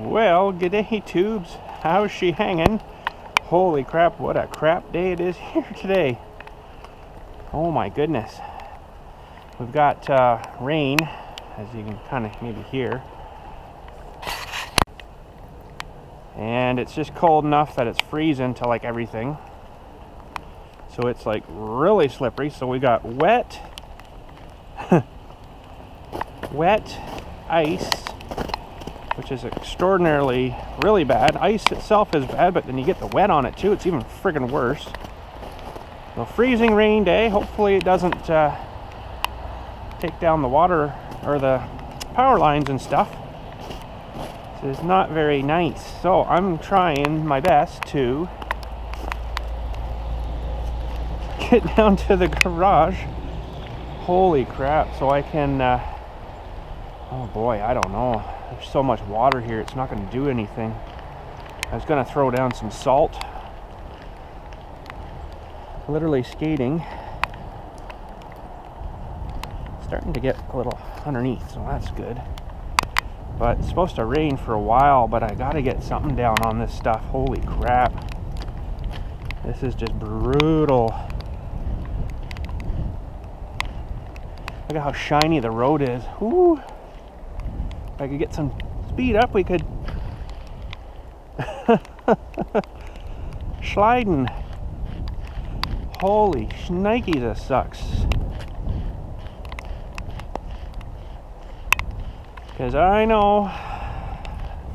Well, g'day tubes. How's she hanging? Holy crap, what a crap day it is here today. Oh my goodness. We've got rain, as you can kind of maybe hear. And it's just cold enough that it's freezing to like everything. So it's like really slippery. So we got wet, wet ice, which is extraordinarily really bad. Ice itself is bad, but then you get the wet on it too. It's even friggin' worse. So freezing rain day. Hopefully it doesn't take down the water or the power lines and stuff. This is not very nice. So I'm trying my best to get down to the garage. Holy crap. So I can, oh boy, I don't know. There's so much water here, it's not going to do anything. I was going to throw down some salt. Literally skating. Starting to get a little underneath, so that's good. But it's supposed to rain for a while, but I got to get something down on this stuff. Holy crap. This is just brutal. Look at how shiny the road is. Woo! If I could get some speed up, we could sliding. Holy shnikey, this sucks. Because I know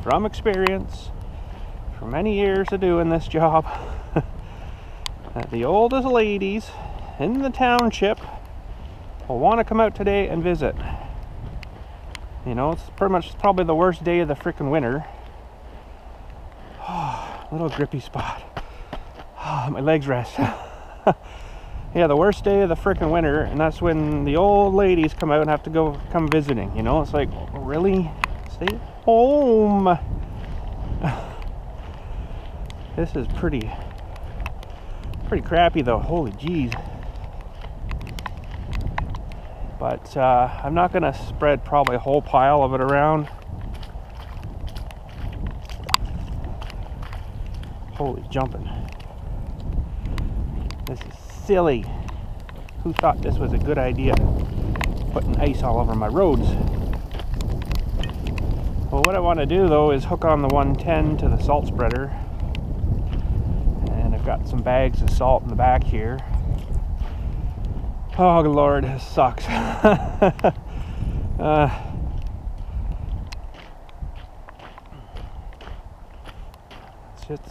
from experience, for many years of doing this job, that the oldest ladies in the township will want to come out today and visit. You know, it's pretty much probably the worst day of the freaking winter. Oh, little grippy spot. Oh, my legs rest. Yeah, the worst day of the freaking winter, and that's when the old ladies come out and have to come visiting. You know, it's like, really? Stay home. This is pretty crappy though. Holy jeez. But I'm not going to spread probably a whole pile of it around. Holy jumping. This is silly. Who thought this was a good idea? Putting ice all over my roads. Well, what I want to do though is hook on the 110 to the salt spreader. And I've got some bags of salt in the back here. Oh Lord, this sucks.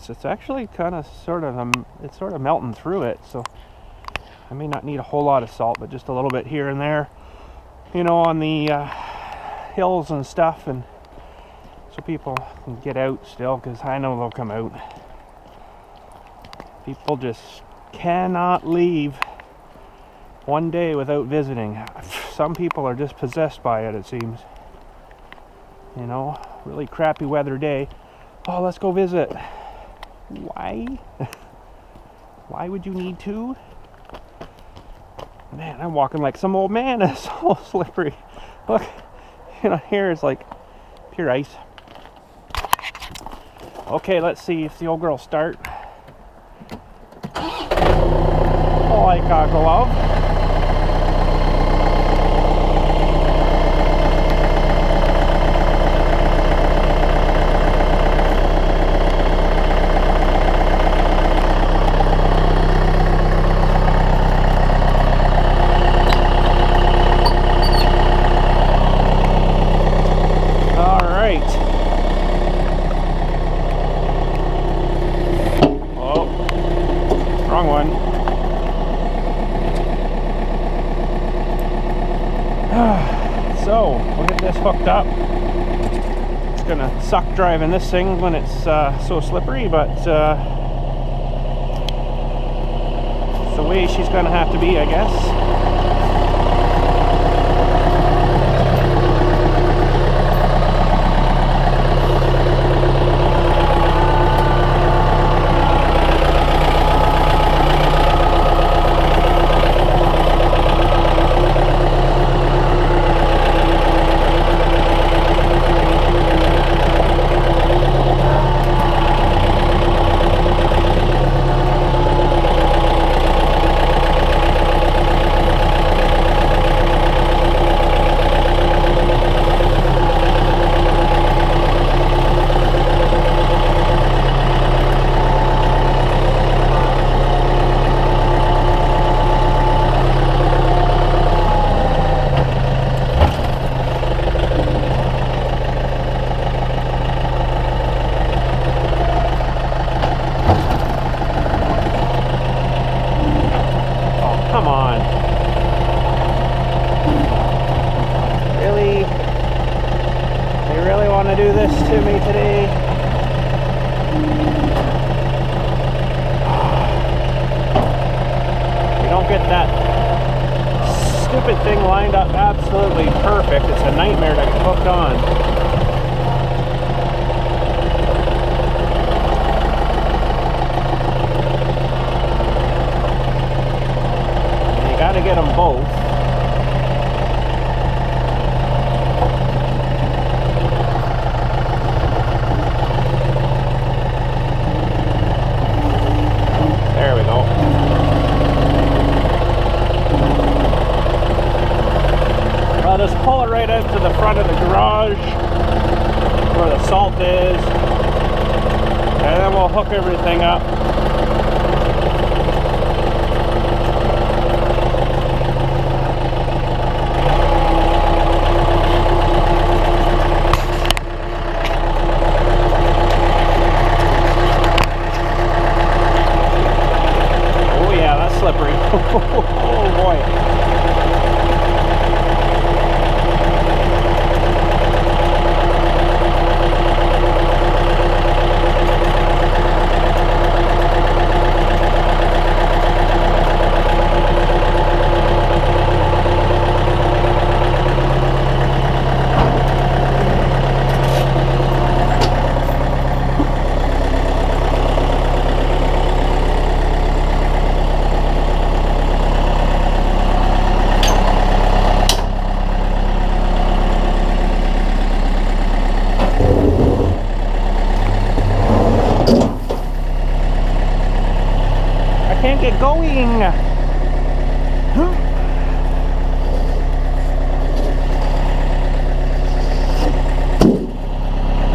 It's actually kind of sort of melting through it, so I may not need a whole lot of salt, but just a little bit here and there, you know, on the hills and stuff, and so people can get out still, because I know they'll come out. People just cannot leave one day without visiting. Some people are just possessed by it, it seems. You know, really crappy weather day. Oh, let's go visit. Why? Why would you need to? Man, I'm walking like some old man. It's all slippery. Look, you know, here is like pure ice. Okay, let's see if the old girl start. Like a glove. So we'll get this hooked up. It's gonna suck driving this thing when it's so slippery, but it's the way she's gonna have to be, I guess. want to do this to me today. You don't get that stupid thing lined up absolutely perfect. It's a nightmare to get hooked on. You got to get them both. I'll just pull it right out to the front of the garage where the salt is, and then we'll hook everything up. Oh yeah, that's slippery. Oh boy. Can't get going.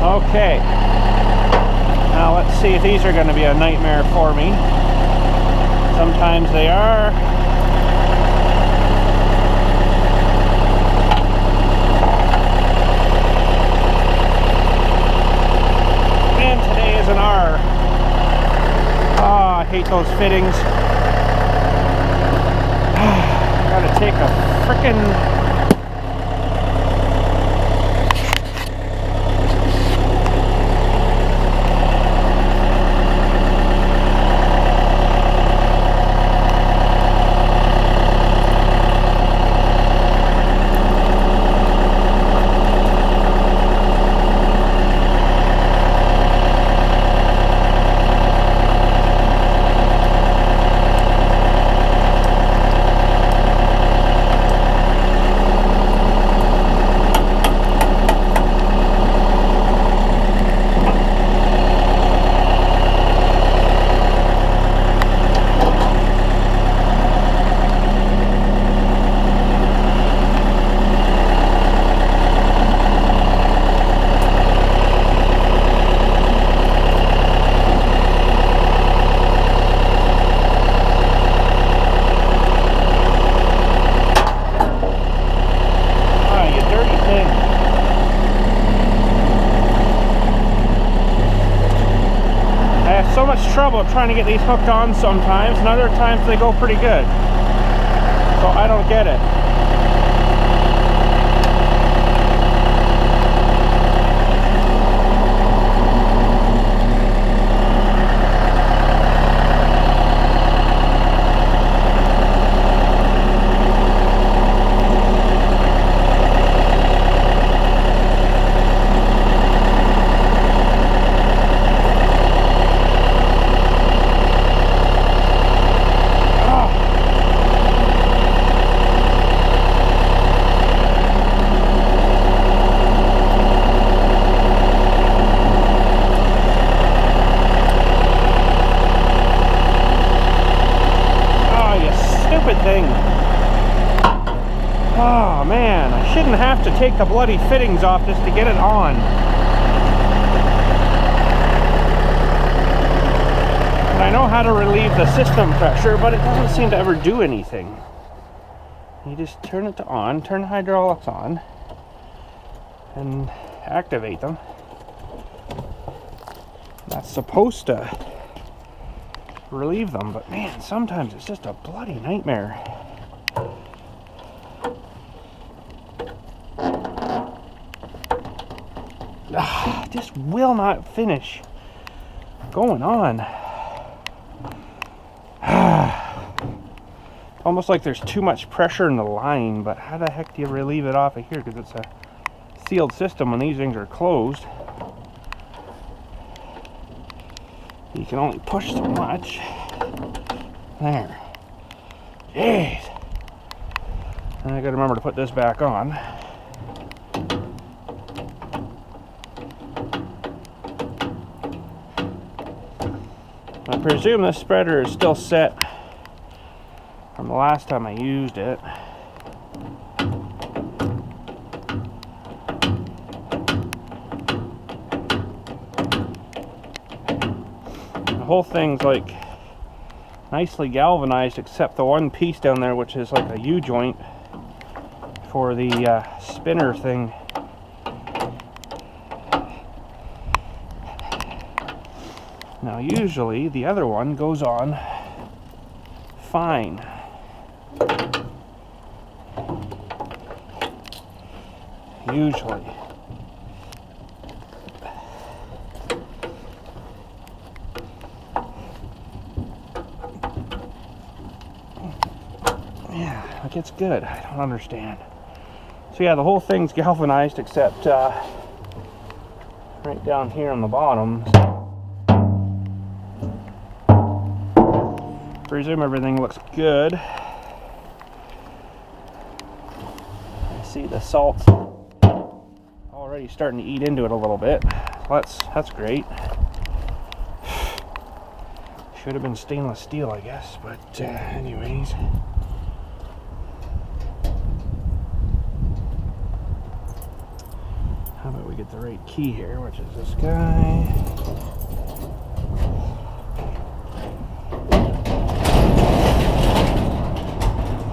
Okay. Now let's see if these are going to be a nightmare for me. Sometimes they are. And today is an R. I hate those fittings. Gotta take a frickin' so much trouble trying to get these hooked on sometimes, and other times they go pretty good. So I don't get it. Thing. Oh man, I shouldn't have to take the bloody fittings off just to get it on. And I know how to relieve the system pressure, but it doesn't seem to ever do anything. You just turn it to on, turn the hydraulics on, and activate them. That's supposed to relieve them, but man, sometimes it's just a bloody nightmare. Just will not finish. Going on. Almost like there's too much pressure in the line, but how the heck do you relieve it off of here? Because it's a sealed system when these things are closed. You can only push so much. There. Jeez. And I gotta remember to put this back on. I presume this spreader is still set from the last time I used it. The whole thing's like nicely galvanized except the one piece down there, which is like a U-joint for the spinner thing. Now usually the other one goes on fine. Usually. Yeah, like it's good. I don't understand. So yeah, the whole thing's galvanized except right down here on the bottom. Presume everything looks good. I see the salt's already starting to eat into it a little bit. So that's great. Should have been stainless steel, I guess, but anyways. How about we get the right key here, which is this guy.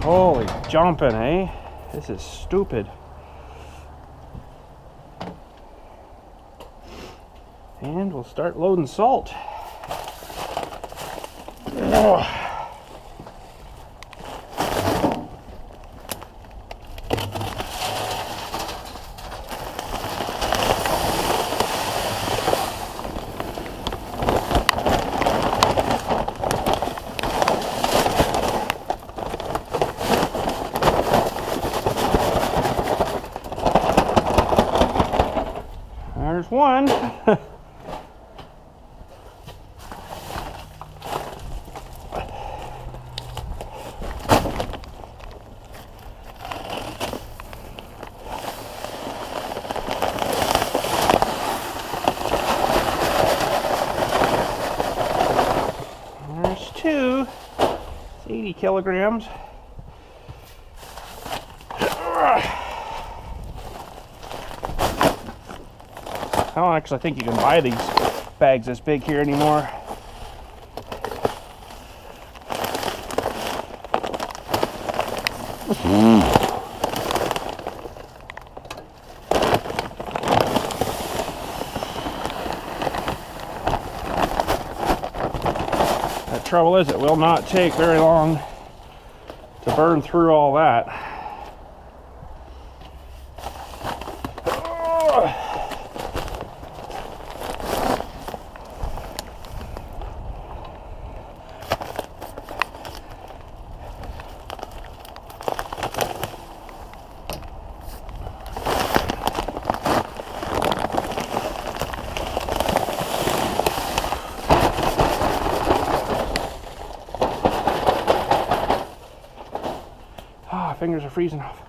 Holy jumping, eh? This is stupid. And we'll start loading salt. Oh. There's one. There's two. It's 80 kilograms. I don't actually think you can buy these bags this big here anymore. The trouble is, it will not take very long to burn through all that. Fingers are freezing off.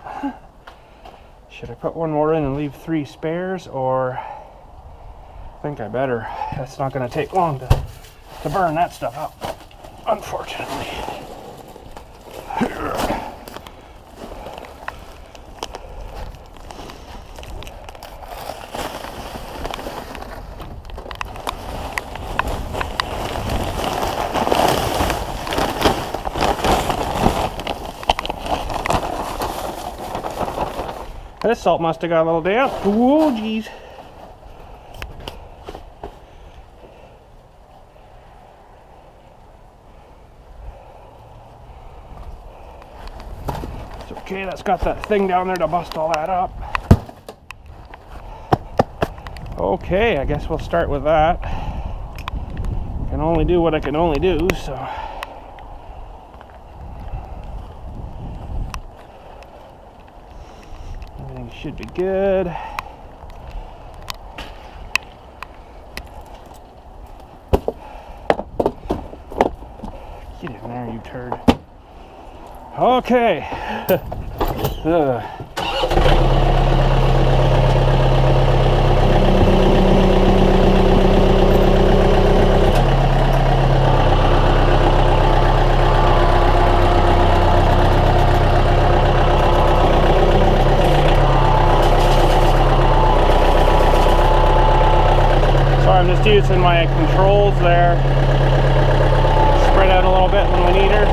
Should I put one more in and leave 3 spares, or I think I better. That's not going to take long to burn that stuff up, unfortunately. This salt must have got a little damp. Whoa, geez. It's okay, that's got that thing down there to bust all that up. Okay, I guess we'll start with that. Can only do what I can only do, so. Everything should be good. Get in there, you turd. Okay. I'm just using my controls there. Spread out a little bit when we need her.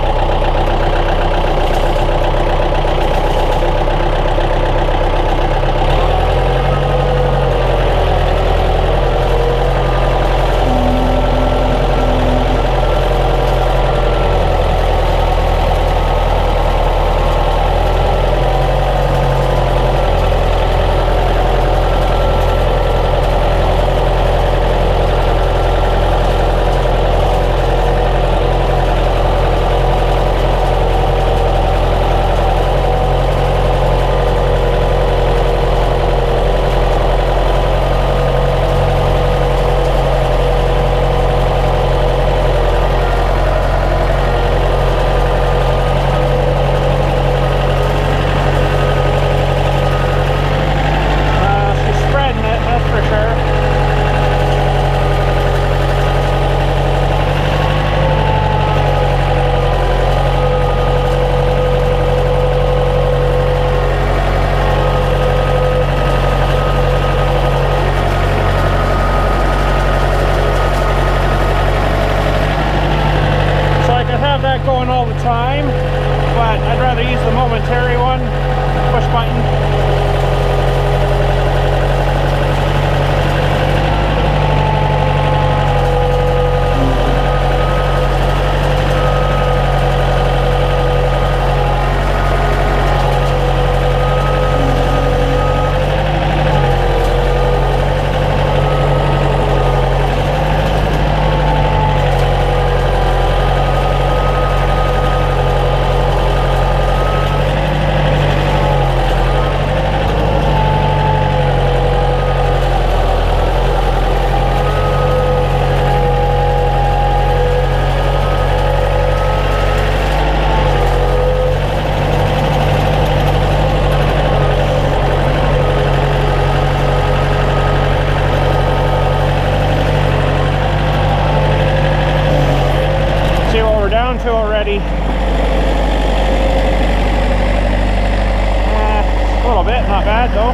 Going all the time, but I'd rather use the momentary one. Push button. Already. A little bit, not bad though.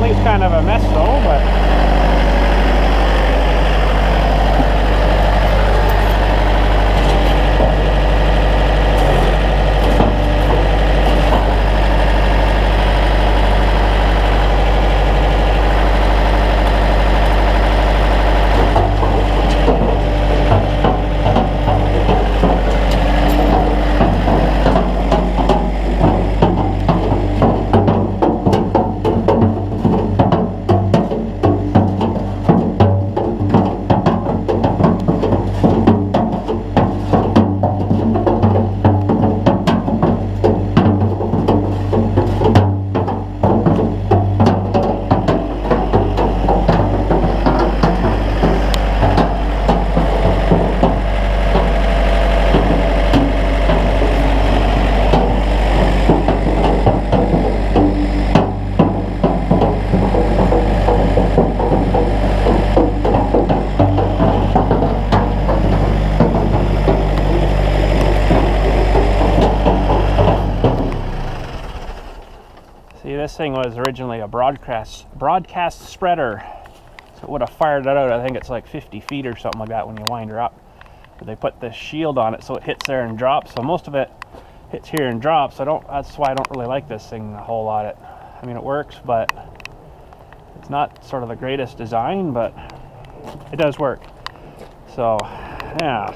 Currently it's kind of a mess though, but this thing was originally a broadcast spreader, so it would have fired it out. I think it's like 50 feet or something like that when you wind her up. But they put this shield on it so it hits there and drops. So most of it hits here and drops. That's why I don't really like this thing a whole lot. I mean, it works, but it's not sort of the greatest design, but it does work. So yeah,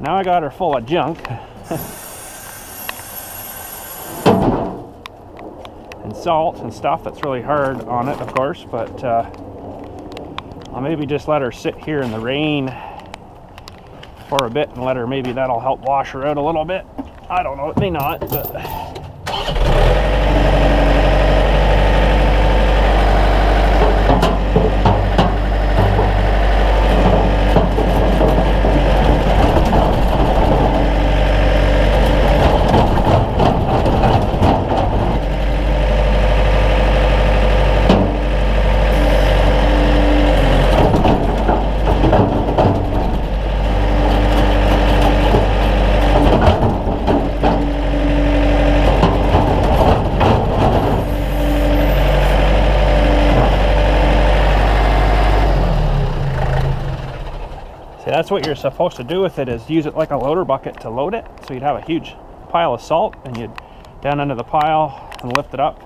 now I got her full of junk. And salt and stuff that's really hard on it, of course, but I'll maybe just let her sit here in the rain for a bit and let her, maybe that'll help wash her out a little bit. I don't know, it may not, but that's what you're supposed to do with it, is use it like a loader bucket to load it. So you'd have a huge pile of salt and you'd down into the pile and lift it up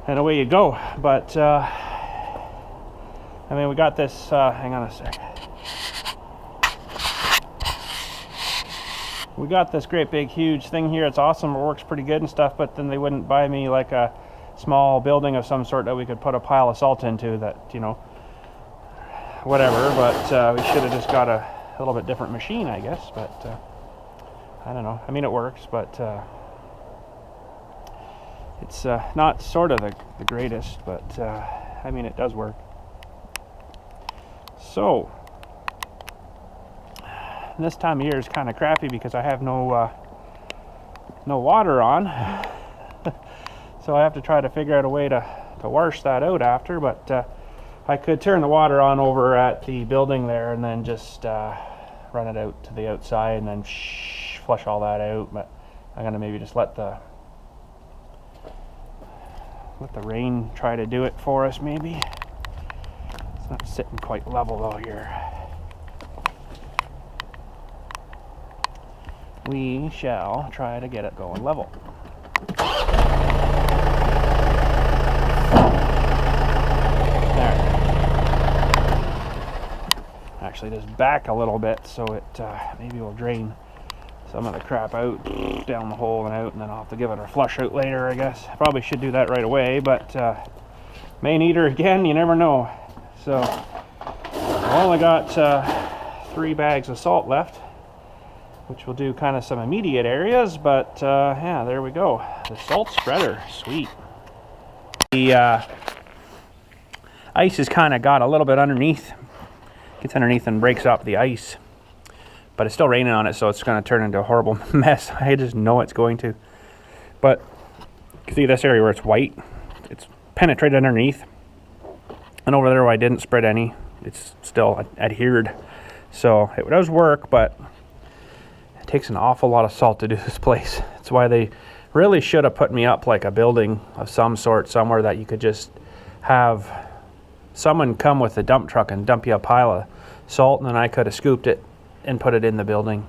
and away you go. But I mean, we got this, hang on a sec. We got this great big huge thing here. It's awesome, it works pretty good and stuff, but then they wouldn't buy me like a small building of some sort that we could put a pile of salt into, that, you know, whatever. But we should have just got a little bit different machine, I guess. But I don't know, I mean, it works, but it's not sort of the greatest, but I mean, it does work. So this time of year is kind of crappy because I have no water on. So I have to try to figure out a way to wash that out after. But I could turn the water on over at the building there and then just run it out to the outside and then flush all that out. But I'm gonna maybe just let the rain try to do it for us, maybe. It's not sitting quite level though here. We shall try to get it going level. Actually just back a little bit so it maybe will drain some of the crap out down the hole and out, and then I'll have to give it a flush out later, I guess. I probably should do that right away, but may need her again, you never know. So I've only got 3 bags of salt left, which will do kind of some immediate areas, but yeah, there we go. The salt spreader, sweet. The ice has kind of got a little bit underneath. Gets underneath and breaks up the ice, but it's still raining on it, so it's going to turn into a horrible mess. I just know it's going to. But you can see this area where it's white, it's penetrated underneath, and over there where I didn't spread any, it's still adhered. So it does work, but it takes an awful lot of salt to do this place. That's why they Really should have put me up like a building of some sort somewhere that you could just have someone come with a dump truck and dump you a pile of salt, and then I could have scooped it and put it in the building.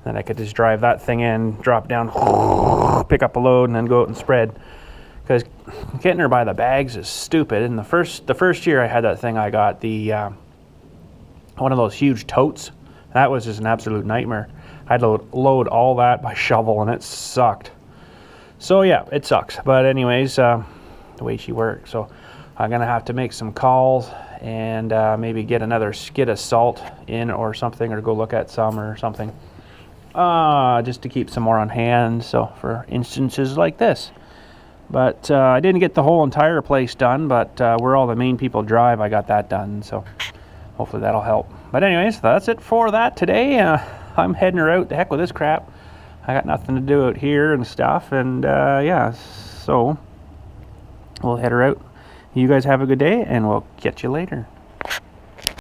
Then I could just drive that thing in, drop down, pick up a load, and then go out and spread. Because getting her by the bags is stupid. And the first year I had that thing, I got the one of those huge totes. That was just an absolute nightmare. I had to load all that by shovel, and it sucked. So yeah, it sucks. But anyways, the way she works. So I'm gonna have to make some calls and maybe get another skid of salt in or something, or go look at some or something, just to keep some more on hand, so for instances like this. But I didn't get the whole entire place done, but where all the main people drive, I got that done, so hopefully that'll help. But anyways, that's it for that today. I'm heading her out. The heck with this crap. I got nothing to do out here and stuff, and yeah, so we'll head her out. You guys have a good day, and we'll catch you later.